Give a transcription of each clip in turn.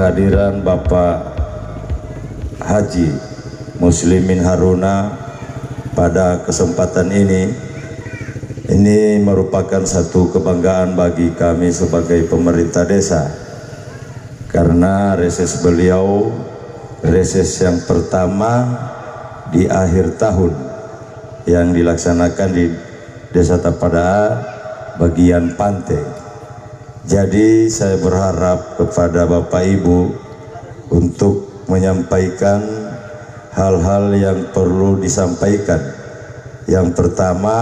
kehadiran Bapak Haji Muslimin Haruna pada kesempatan ini merupakan satu kebanggaan bagi kami sebagai pemerintah desa, karena reses beliau reses yang pertama di akhir tahun yang dilaksanakan di Desa Tapada bagian Pantai. Jadi saya berharap kepada Bapak Ibu untuk menyampaikan hal-hal yang perlu disampaikan. Yang pertama,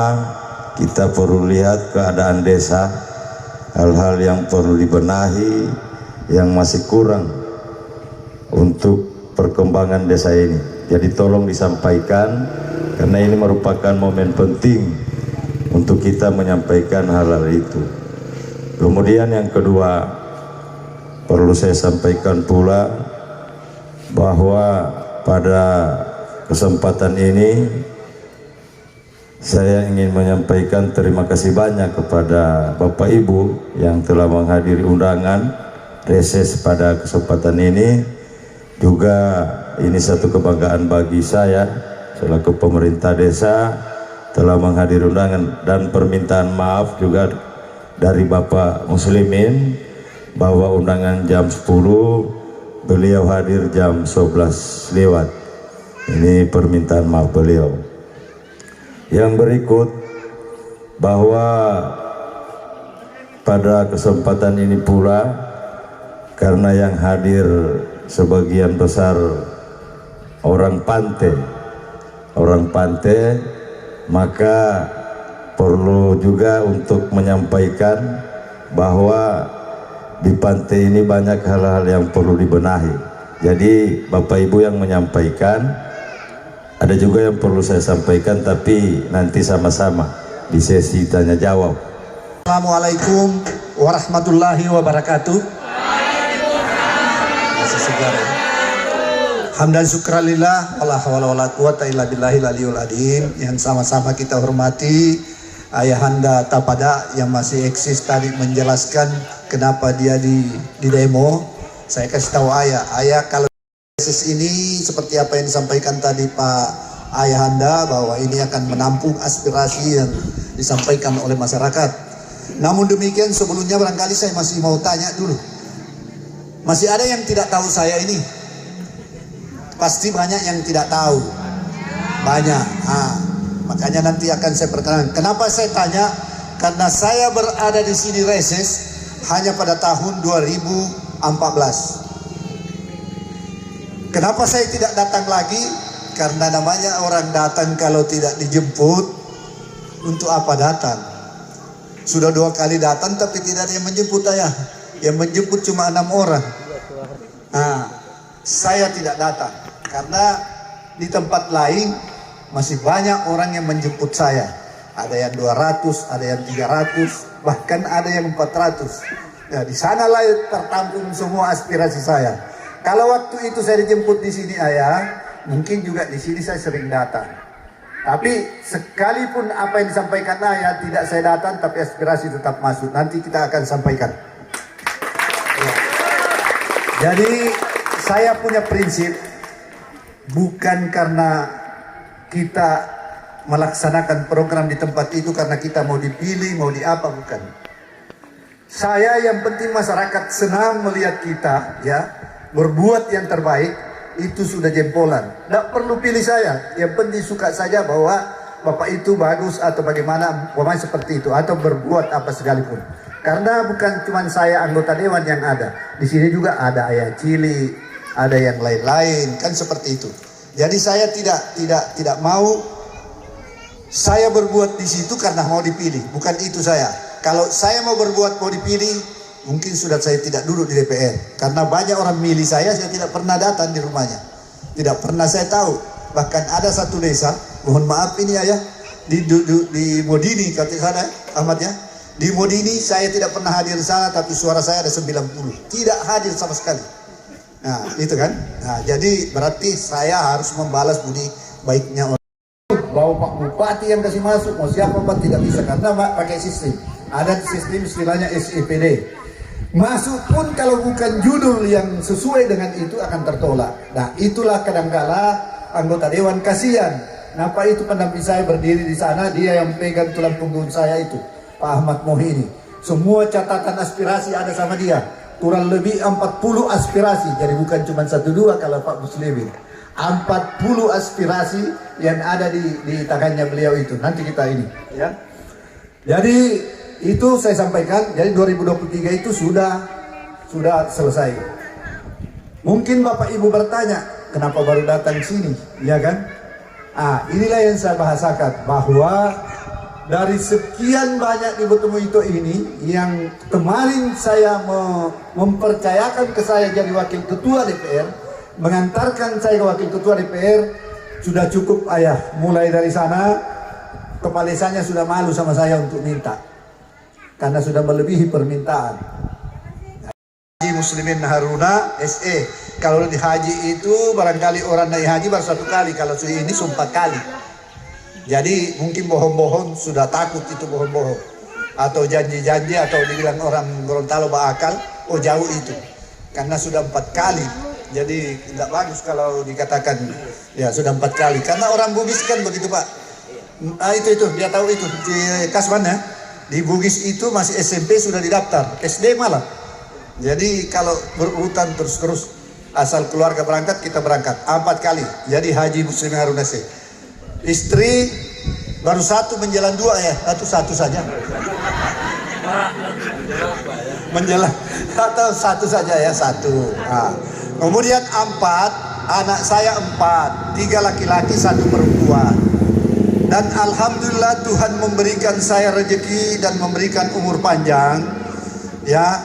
kita perlu lihat keadaan desa, hal-hal yang perlu dibenahi, yang masih kurang untuk perkembangan desa ini. Jadi tolong disampaikan, karena ini merupakan momen penting untuk kita menyampaikan hal-hal itu. Kemudian yang kedua, perlu saya sampaikan pula bahwa pada kesempatan ini saya ingin menyampaikan terima kasih banyak kepada Bapak Ibu yang telah menghadiri undangan reses pada kesempatan ini. Juga ini satu kebanggaan bagi saya selaku pemerintah desa telah menghadiri undangan, dan permintaan maaf juga dari Bapak Muslimin bahwa undangan jam 10 beliau hadir jam 11 lewat. Ini permintaan maaf beliau. Yang berikut, bahwa pada kesempatan ini pula, karena yang hadir sebagian besar orang pantai, maka perlu juga untuk menyampaikan bahwa di pantai ini banyak hal-hal yang perlu dibenahi. Jadi Bapak Ibu yang menyampaikan, ada juga yang perlu saya sampaikan, tapi nanti sama-sama di sesi tanya jawab. Assalamualaikum warahmatullahi wabarakatuh. Hamdan syukralillah, wala hawla wala quwata illa billahil aliyul azim. Yang sama-sama kita hormati Ayahanda Tapada yang masih eksis tadi menjelaskan kenapa dia di demo. Saya kasih tahu Ayah kalau proses ini seperti apa yang disampaikan tadi Pak Ayahanda, bahwa ini akan menampung aspirasi yang disampaikan oleh masyarakat. Namun demikian, sebelumnya barangkali saya masih mau tanya dulu. Masih ada yang tidak tahu saya ini? Pasti banyak yang tidak tahu. Banyak. Makanya nanti akan saya perkenalkan. Kenapa saya tanya? Karena saya berada di sini reses hanya pada tahun 2014. Kenapa saya tidak datang lagi? Karena namanya orang datang kalau tidak dijemput, untuk apa datang? Sudah 2 kali datang tapi tidak ada yang menjemput Ayah. Yang menjemput cuma 6 orang. Saya tidak datang karena di tempat lain masih banyak orang yang menjemput saya. Ada yang 200, ada yang 300, bahkan ada yang 400. Ya, di sanalah tertampung semua aspirasi saya. Kalau waktu itu saya dijemput di sini Ayah, mungkin juga di sini saya sering datang. Tapi sekalipun apa yang disampaikan Ayah tidak saya datang, tapi aspirasi tetap masuk. Nanti kita akan sampaikan. Ya. Jadi saya punya prinsip, bukan karena kita melaksanakan program di tempat itu karena kita mau dipilih, mau diapa, bukan. Saya yang penting masyarakat senang melihat kita ya berbuat yang terbaik, itu sudah jempolan. Tidak perlu pilih saya, yang penting suka saja bahwa Bapak itu bagus atau bagaimana, pokoknya seperti itu, atau berbuat apa sekalipun. Karena bukan cuma saya anggota dewan yang ada, di sini juga ada Ayah Cili, ada yang lain-lain, kan seperti itu. Jadi saya tidak mau saya berbuat di situ karena mau dipilih, bukan itu saya. Kalau saya mau berbuat mau dipilih, mungkin sudah saya tidak duduk di DPR. Karena banyak orang milih saya tidak pernah datang di rumahnya, tidak pernah saya tahu. Bahkan ada satu desa, mohon maaf ini Ayah, di Modini, kata sana Ahmad ya, di Modini saya tidak pernah hadir di sana, tapi suara saya ada 90, tidak hadir sama sekali. Nah itu kan, nah jadi berarti saya harus membalas budi baiknya orang. Bahwa Pak Bupati yang kasih masuk, mau siapa Pak tidak bisa, karena pakai sistem, ada sistem istilahnya SEPD. Masuk pun kalau bukan judul yang sesuai dengan itu akan tertolak. Nah, itulah kadangkala anggota dewan kasihan. Kenapa itu pendamping saya berdiri di sana, dia yang pegang tulang punggung saya itu, Pak Ahmad Mohini. Semua catatan aspirasi ada sama dia. Kurang lebih 40 aspirasi, jadi bukan cuma 1-2 kalau Pak Muslimin. 40 aspirasi yang ada di tangannya beliau itu. Nanti kita ini, ya. Jadi itu saya sampaikan, jadi 2023 itu sudah selesai. Mungkin Bapak Ibu bertanya, kenapa baru datang sini, ya kan? Inilah yang saya bahasakan, bahwa dari sekian banyak di Betumu itu ini, yang kemarin saya mempercayakan ke saya jadi wakil ketua DPR, mengantarkan saya ke wakil ketua DPR, sudah cukup ayah. Mulai dari sana, kepala desanya sudah malu sama saya untuk minta. Karena sudah melebihi permintaan. Haji Muslimin Haruna SE. Kalau di haji itu barangkali orang naik haji baru 1 kali. Kalau ini 4 kali. Jadi mungkin bohong-bohong sudah takut itu bohong-bohong. Atau janji-janji atau dibilang orang Gorontalo bakal. Oh jauh itu. Karena sudah 4 kali. Jadi tidak bagus kalau dikatakan ya sudah 4 kali. Karena orang Bugis kan begitu Pak. Itu dia tahu itu di Kasman ya. Di Bugis itu masih SMP sudah didaftar, SD malah. Jadi kalau berurutan terus-terus, asal keluarga berangkat kita berangkat 4 kali. Jadi Haji Muslimin Haruna SE. Istri baru 1 menjelang 2 ya, satu saja. Menjelang atau 1 saja ya, 1. Kemudian 4, anak saya 4, 3 laki-laki 1 perempuan. Dan alhamdulillah Tuhan memberikan saya rezeki dan memberikan umur panjang. Ya,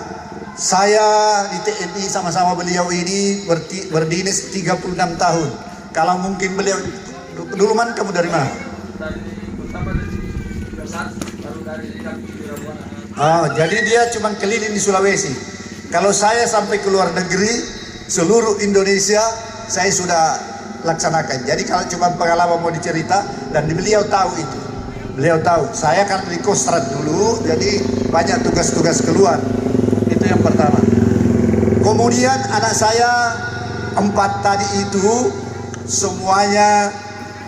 saya di TNI sama-sama beliau ini berdinas 36 tahun. Kalau mungkin beliau dulu man kamu dari mana? Jadi dia cuma keliling di Sulawesi. Kalau saya sampai ke luar negeri, seluruh Indonesia saya sudah laksanakan. Jadi kalau cuma pengalaman mau dicerita, dan beliau tahu itu. Beliau tahu. Saya kan di Kostrad dulu, jadi banyak tugas-tugas keluar. Itu yang pertama. Kemudian anak saya 4 tadi itu semuanya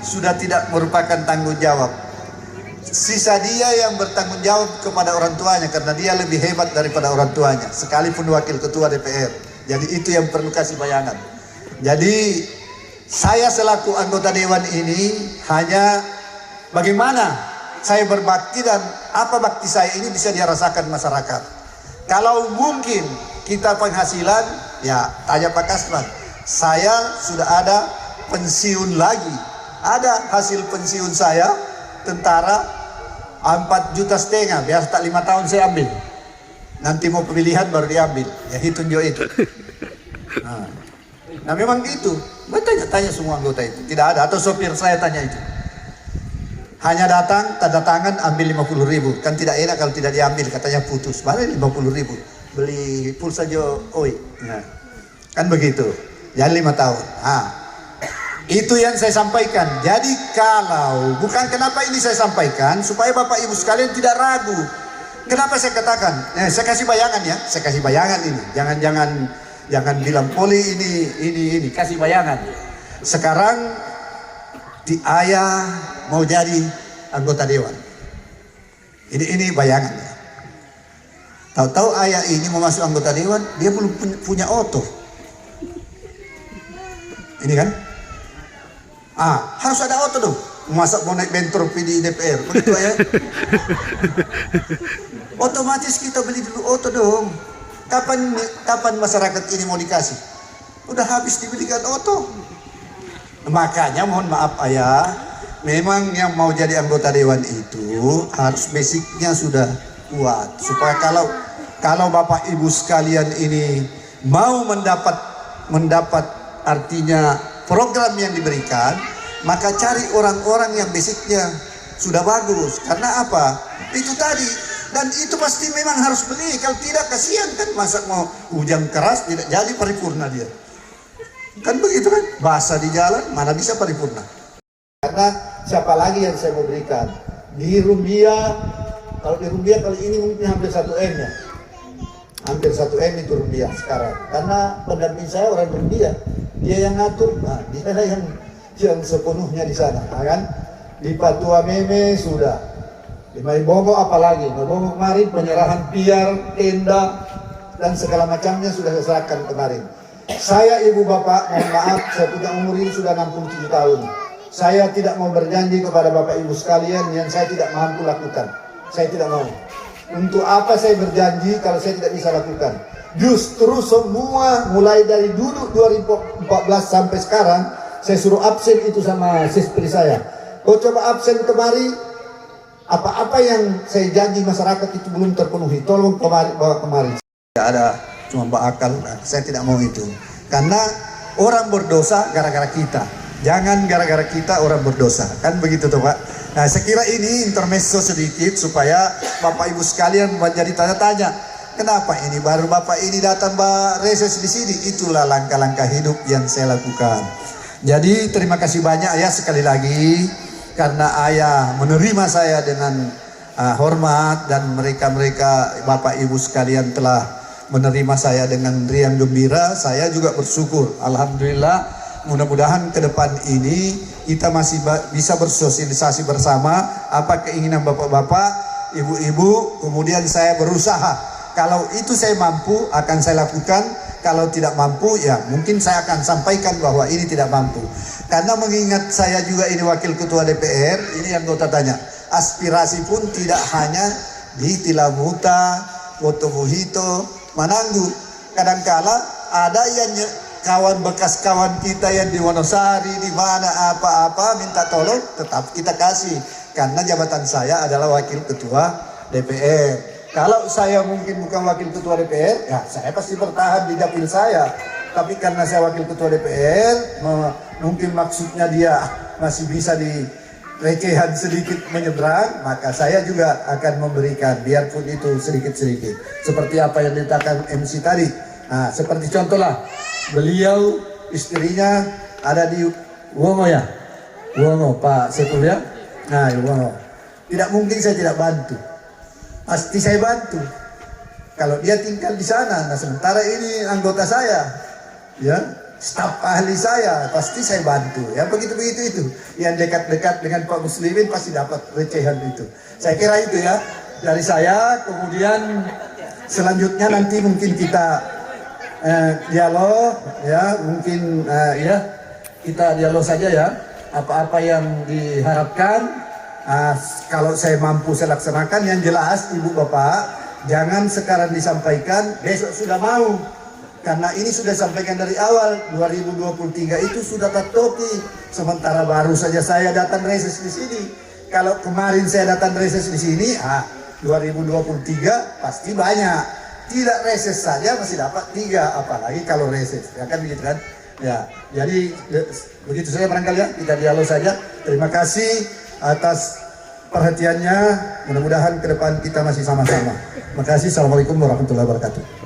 sudah tidak merupakan tanggung jawab. Sisa dia yang bertanggung jawab kepada orang tuanya, karena dia lebih hebat daripada orang tuanya, sekalipun wakil ketua DPR. Jadi itu yang perlu kasih bayangan. Jadi saya selaku anggota dewan ini hanya bagaimana saya berbakti dan apa bakti saya ini bisa dirasakan masyarakat. Kalau mungkin kita penghasilan, ya tanya Pak Kasman. Saya sudah ada pensiun lagi. Ada hasil pensiun saya, tentara 4,5 juta, biar tak 5 tahun saya ambil. Nanti mau pemilihan baru diambil. Ya hitung juga itu. Nah memang gitu. Tanya semua anggota itu. Tidak ada. Atau sopir saya tanya itu. Hanya datang, tanda tangan, ambil 50.000. Kan tidak enak kalau tidak diambil. Katanya putus. Mana 50.000? Beli pulsa Jokowi. Nah, kan begitu. Jadi 5 tahun. Itu yang saya sampaikan. Jadi kalau, bukan kenapa ini saya sampaikan, supaya Bapak Ibu sekalian tidak ragu. Kenapa saya katakan? Saya kasih bayangan ya. Saya kasih bayangan ini. Jangan bilang poli ini, kasih bayangan. Sekarang di ayah mau jadi anggota dewan. Ini bayangan. Tahu-tahu ayah ini mau masuk anggota dewan, dia belum punya oto. Ini kan? Harus ada oto dong. Masa mau naik bentor di DPR, begitu ya? Otomatis kita beli dulu oto dong. Kapan masyarakat ini mau dikasih? Udah habis dibelikan oto. Makanya mohon maaf ayah, memang yang mau jadi anggota dewan itu harus basicnya sudah kuat. Supaya kalau Bapak Ibu sekalian ini mau mendapat artinya program yang diberikan, maka cari orang-orang yang basicnya sudah bagus. Karena apa? Itu tadi. Dan itu pasti memang harus beli. Kalau tidak kasihan kan, masa mau hujan keras tidak jadi paripurna dia. Kan begitu kan? Basah di jalan mana bisa paripurna. Karena siapa lagi yang saya mau berikan? Di Rumbia, kalau di Rumbia kali ini mungkin hampir 1 M ya. hampir 1 M itu rupiah sekarang. Karena pendamping saya orang India, dia yang ngatur, nah dia yang sepenuhnya di sana, kan? Di Patua Meme sudah, di Maibongo apalagi, Maibongo kemarin penyerahan piar, tenda, dan segala macamnya sudah saya serahkan kemarin. Saya ibu bapak, mohon maaf, saya punya umur ini sudah 67 tahun. Saya tidak mau berjanji kepada bapak ibu sekalian yang saya tidak mampu lakukan. Saya tidak mau. Untuk apa saya berjanji kalau saya tidak bisa lakukan? Justru semua mulai dari dulu 2014 sampai sekarang saya suruh absen itu sama sespri saya. Kau coba absen kemari, apa-apa yang saya janji masyarakat itu belum terpenuhi, tolong kemari, bawa kemari. Tidak ada cuma bakal, saya tidak mau itu. Karena orang berdosa gara-gara kita. Jangan gara-gara kita orang berdosa. Kan begitu tuh Pak. Nah saya kira ini intermezzo sedikit supaya Bapak Ibu sekalian menjadi tanya-tanya. Kenapa ini baru Bapak ini datang reses di sini? Itulah langkah-langkah hidup yang saya lakukan. Jadi terima kasih banyak ya sekali lagi. Karena ayah menerima saya dengan hormat dan mereka-mereka Bapak Ibu sekalian telah menerima saya dengan riang gembira. Saya juga bersyukur. Alhamdulillah. Mudah-mudahan ke depan ini kita masih bisa bersosialisasi bersama apa keinginan bapak-bapak, ibu-ibu, kemudian saya berusaha. Kalau itu saya mampu akan saya lakukan, kalau tidak mampu ya mungkin saya akan sampaikan bahwa ini tidak mampu. Karena mengingat saya juga ini wakil ketua DPR, ini yang anggota tanya, aspirasi pun tidak hanya di Tilamuta, Wotobuhito, Mananggu. Kadangkala ada yang kawan bekas kawan kita yang di Wonosari, di mana apa-apa minta tolong, tetap kita kasih. Karena jabatan saya adalah wakil ketua DPR. Kalau saya mungkin bukan wakil ketua DPR, ya saya pasti bertahan di dapil saya. Tapi karena saya wakil ketua DPR, mungkin maksudnya dia masih bisa di recehan sedikit menyeberang, maka saya juga akan memberikan, biarpun itu sedikit-sedikit. Seperti apa yang dikatakan MC tadi. Nah, seperti contoh lah, beliau istrinya ada di Wongo ya, Wongo Pak Setul ya. Nah, Wongo. Tidak mungkin saya tidak bantu. Pasti saya bantu. Kalau dia tinggal di sana, nah sementara ini anggota saya, ya, staf ahli saya, pasti saya bantu. Ya begitu-begitu itu. Yang dekat-dekat dengan Pak Muslimin pasti dapat recehan itu. Saya kira itu ya dari saya. Kemudian selanjutnya nanti mungkin kita dialog ya, mungkin ya kita dialog saja ya, apa-apa yang diharapkan kalau saya mampu saya laksanakan. Yang jelas ibu bapak jangan sekarang disampaikan besok sudah mau, karena ini sudah disampaikan dari awal 2023 itu sudah tertopi, sementara baru saja saya datang reses di sini. Kalau kemarin saya datang reses di sini 2023 pasti banyak. Tidak reses saja masih dapat 3, apalagi kalau reses, ya kan begitu kan? Ya, jadi begitu saja barangkali ya, kita dialog saja. Terima kasih atas perhatiannya. Mudah-mudahan ke depan kita masih sama-sama. Terima kasih. Assalamualaikum warahmatullahi wabarakatuh.